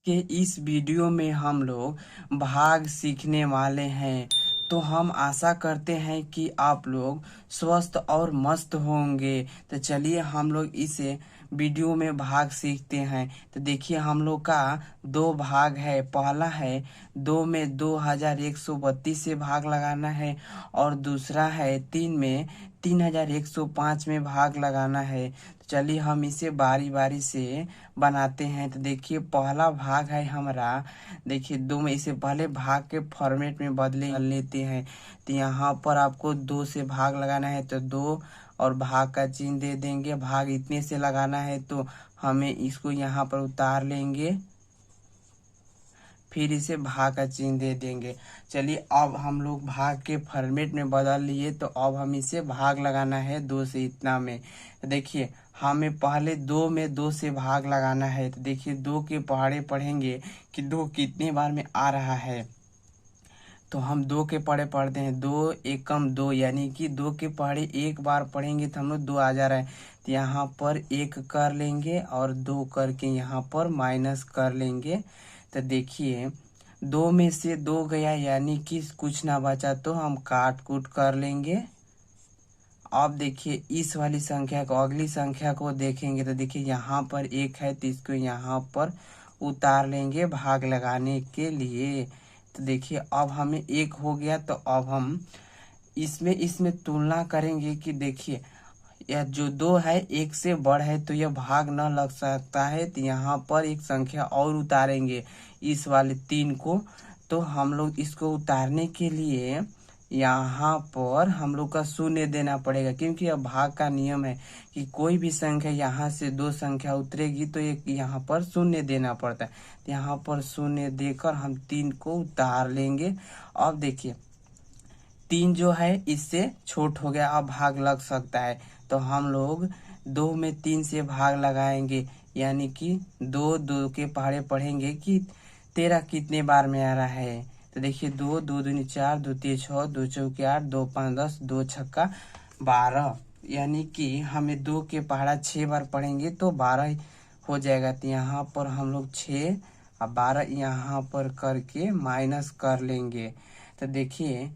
कि इस वीडियो में हम लोग भाग सीखने वाले हैं। तो हम आशा करते हैं कि आप लोग स्वस्थ और मस्त होंगे। तो चलिए हम लोग इसे वीडियो में भाग सीखते हैं। तो देखिए हम लोग का दो भाग है। पहला है 2 में 2132 से भाग लगाना है और दूसरा है 3 में 3105 में भाग लगाना है। तो चलिए हम इसे बारी बारी से बनाते हैं। तो देखिए पहला भाग है हमारा। देखिए 2 में इसे पहले भाग के फॉर्मेट में बदले लेते हैं। तो यहाँ पर आपको 2 से भाग लगाना है तो 2 और भाग का चिन्ह दे देंगे। भाग इतने से लगाना है तो हमें इसको यहाँ पर उतार लेंगे, फिर इसे भाग का चिन्ह दे देंगे। चलिए अब हम लोग भाग के फॉर्मेट में बदल लिए। तो अब हम इसे भाग लगाना है 2 से इतना में। तो देखिए हमें पहले 2 में 2 से भाग लगाना है। तो देखिए 2 के पहाड़े पढ़ेंगे कि 2 कितने बार में आ रहा है। तो हम 2 के पढ़े पढ़ते हैं 2 एकम 2, यानी कि 2 के पहाड़े एक बार पढ़ेंगे तो हम लोग 2 आ जा रहा है। तो यहाँ पर 1 कर लेंगे और 2 करके यहाँ पर माइनस कर लेंगे। तो देखिए 2 में से 2 गया, यानी कि कुछ ना बचा तो हम काट कूट कर लेंगे। अब देखिए इस वाली संख्या को, अगली संख्या को देखेंगे तो देखिए यहाँ पर 1 है तो इसको यहाँ पर उतार लेंगे भाग लगाने के लिए। तो देखिए अब हमें 1 हो गया। तो अब हम इसमें तुलना करेंगे कि देखिए यह जो 2 है 1 से बड़ है तो यह भाग न लग सकता है। तो यहाँ पर एक संख्या और उतारेंगे, इस वाले 3 को। तो हम लोग इसको उतारने के लिए यहाँ पर हम लोग का शून्य देना पड़ेगा, क्योंकि यह भाग का नियम है कि कोई भी संख्या यहाँ से 2 संख्या उतरेगी तो एक यहाँ पर शून्य देना पड़ता है। तो यहाँ पर शून्य देकर हम 3 को उतार लेंगे। अब देखिए 3 जो है इससे छोट हो गया, अब भाग लग सकता है। तो हम लोग 2 में 3 से भाग लगाएंगे, यानी कि 2 2 के पहाड़े पढ़ेंगे कि 13 कितने बार में आ रहा है। तो देखिए 2 2 दूनी 4, 2 3 6, 2 चौके 8, 2 5 10, 2 छक्का 12, यानी कि हमें 2 के पहाड़ा 6 बार पढ़ेंगे तो 12 हो जाएगा। तो यहाँ पर हम लोग 6 और 12 यहाँ पर करके माइनस कर लेंगे। तो देखिए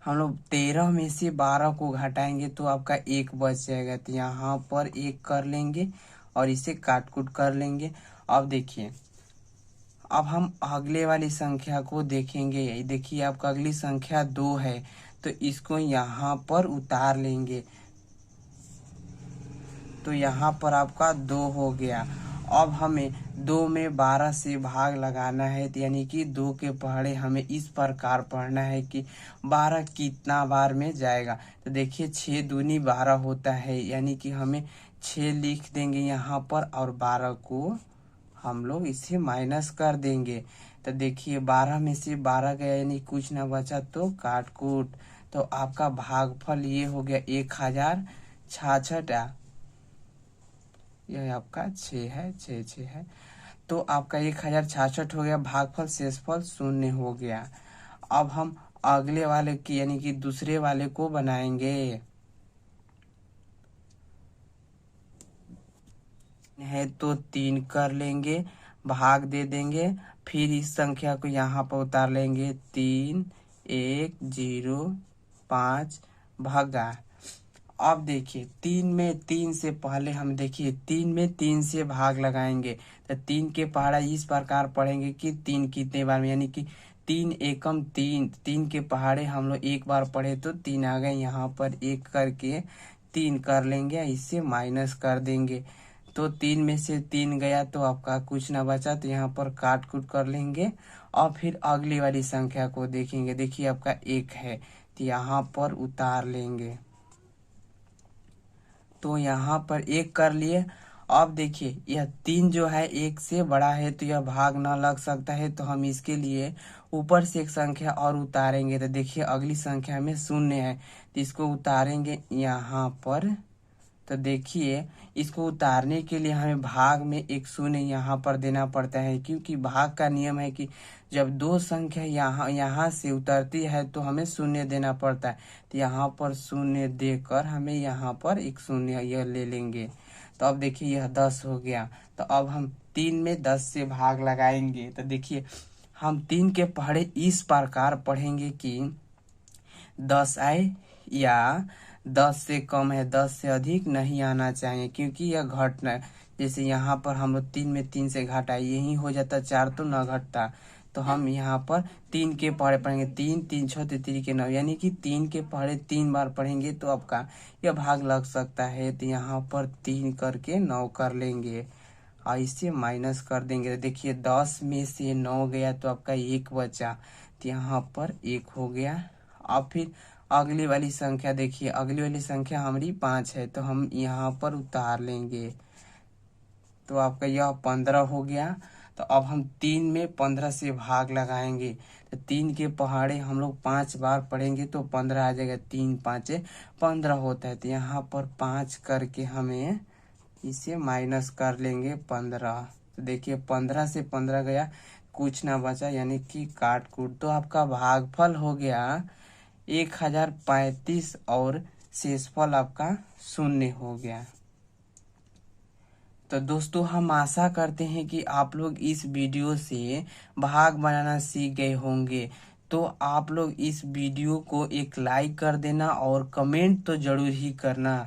हम लोग 13 में से 12 को घटाएंगे तो आपका 1 बच जाएगा। तो यहाँ पर 1 कर लेंगे और इसे काट कूट कर लेंगे। अब देखिए अब हम अगले वाली संख्या को देखेंगे। देखिए आपका अगली संख्या 2 है तो इसको यहाँ पर उतार लेंगे। तो यहाँ पर आपका 2 हो गया। अब हमें 2 में 12 से भाग लगाना है, तो यानी कि 2 के पहाड़े हमें इस प्रकार पढ़ना है कि 12 कितना बार में जाएगा। तो देखिए 6 दूनी 12 होता है, यानी कि हमें 6 लिख देंगे यहाँ पर और 12 को हम लोग इसे माइनस कर देंगे। तो देखिए 12 में से 12 गया, यानी कुछ ना बचा तो काट कूट। तो आपका भागफल ये हो गया 1066। यह आपका 6 है, 6 है। तो आपका 1066 हो गया भागफल। शेषफल 0 हो गया। अब हम अगले वाले की यानी कि दूसरे वाले को बनाएंगे। है तो 3 कर लेंगे, भाग दे देंगे, फिर इस संख्या को यहाँ पर उतार लेंगे। 3 1 0 5 भागा। अब देखिए 3 में 3 से पहले हम देखिए 3 में 3 से भाग लगाएंगे। तो 3 के पहाड़ा इस प्रकार पढ़ेंगे कि 3 कितने बार में, यानी कि 3 एकम 3। 3 के पहाड़े हम लोग एक बार पढ़े तो 3 आ गए, यहाँ पर 1 करके 3 कर लेंगे, इससे माइनस कर देंगे। तो 3 में से 3 गया तो आपका कुछ ना बचा, तो यहाँ पर काट कूट कर लेंगे और फिर अगली वाली संख्या को देखेंगे। देखिए आपका 1 है तो यहाँ पर उतार लेंगे। तो यहाँ पर 1 कर लिए। अब देखिए यह 3 जो है 1 से बड़ा है तो यह भाग ना लग सकता है, तो हम इसके लिए ऊपर से एक संख्या और उतारेंगे। तो देखिए अगली संख्या में 0 है तो इसको उतारेंगे यहाँ पर। तो देखिए इसको उतारने के लिए हमें भाग में एक 0 यहाँ पर देना पड़ता है, क्योंकि भाग का नियम है कि जब 2 संख्या यहाँ से उतरती है तो हमें 0 देना पड़ता है। तो यहाँ पर 0 देकर हमें यहाँ पर एक 0 यह ले लेंगे। तो अब देखिए यह 10 हो गया। तो अब हम 3 में 10 से भाग लगाएंगे। तो देखिए हम 3 के पहाड़े इस प्रकार पढ़ेंगे कि 10 आए या 10 से कम है, 10 से अधिक नहीं आना चाहिए, क्योंकि यह घटना, जैसे यहाँ पर हम लोग 3 में 3 से घटा यही हो जाता, 4 तो न घटता। तो हम यहाँ पर 3 के पहाड़े पढ़ेंगे, 3 3 6 3 के 9, यानी कि 3 के पहाड़े 3 बार पढ़ेंगे तो आपका यह भाग लग सकता है। तो यहाँ पर 3 करके 9 कर लेंगे और इसे माइनस कर देंगे। तो देखिए 10 में से 9 गया तो आपका 1 बचा, तो यहाँ पर 1 हो गया। अब फिर अगली वाली संख्या देखिए, अगली वाली संख्या हमारी 5 है, तो हम यहाँ पर उतार लेंगे, तो आपका यह 15 हो गया। तो अब हम 3 में 15 से भाग लगाएंगे, तो 3 के पहाड़े हम लोग 5 बार पढ़ेंगे तो 15 आ जाएगा, 3 5 15 होता है। तो यहाँ पर 5 करके हमें इसे माइनस कर लेंगे 15। तो देखिए 15 से 15 गया, कुछ ना बचा, यानी कि काट कूट, तो आपका भागफल हो गया 1035 और शेषफल आपका 0 हो गया। तो दोस्तों हम आशा करते हैं कि आप लोग इस वीडियो से भाग बनाना सीख गए होंगे। तो आप लोग इस वीडियो को एक लाइक कर देना और कमेंट तो जरूर ही करना।